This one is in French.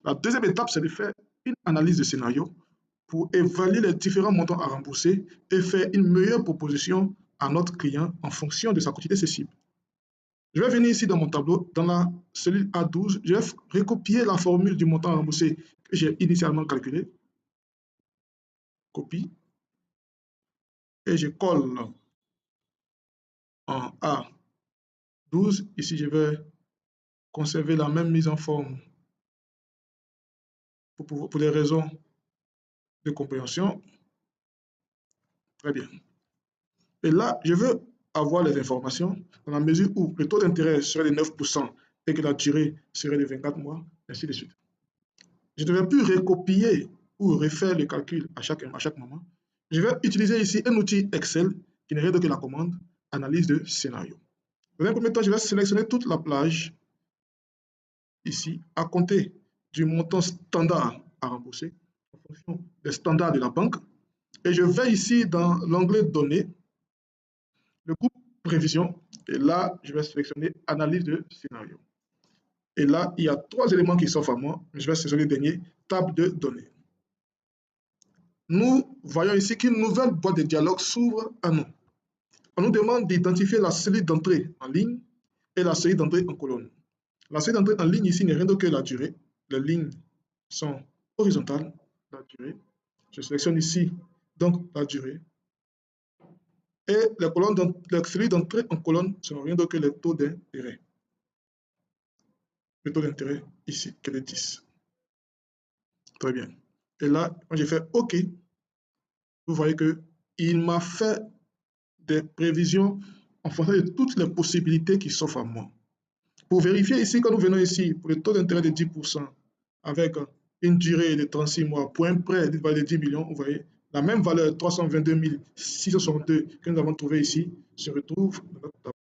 La deuxième étape, c'est de faire une analyse de scénario pour évaluer les différents montants à rembourser et faire une meilleure proposition à notre client en fonction de sa quantité accessible. Je vais venir ici dans mon tableau, dans la cellule A12, je vais recopier la formule du montant à rembourser que j'ai initialement calculé. Copie. Et je colle en A12. Ici, je vais conserver la même mise en forme pour des raisons de compréhension. Très bien. Et là, je veux avoir les informations dans la mesure où le taux d'intérêt serait de 9% et que la durée serait de 24 mois, ainsi de suite. Je ne vais plus recopier ou refaire le calcul à chaque moment. Je vais utiliser ici un outil Excel qui n'est rien d'autre que la commande analyse de scénario. Dans un premier temps, je vais sélectionner toute la plage ici à compter du montant standard à rembourser en fonction des standards de la banque. Et je vais ici dans l'onglet Données, le groupe Prévision. Et là, je vais sélectionner Analyse de scénario. Et là, il y a 3 éléments qui s'offrent à moi. Je vais sélectionner le dernier, Table de données. Nous voyons ici qu'une nouvelle boîte de dialogue s'ouvre à nous. On nous demande d'identifier la cellule d'entrée en ligne et la cellule d'entrée en colonne. La cellule d'entrée en ligne ici n'est rien d'autre que la durée. Les lignes sont horizontales, la durée. Je sélectionne ici donc la durée. Et les cellules d'entrée en colonne ne sont rien d'autre que les taux d'intérêt. Le taux d'intérêt ici, qui est de 10. Très bien. Et là, quand j'ai fait OK, vous voyez qu'il m'a fait des prévisions en fonction de toutes les possibilités qui s'offrent à moi. Pour vérifier ici, quand nous venons ici, pour le taux d'intérêt de 10%, avec une durée de 36 mois, point près d'une valeur de 10 millions, vous voyez, la même valeur 322 662 que nous avons trouvé ici se retrouve dans notre tableau.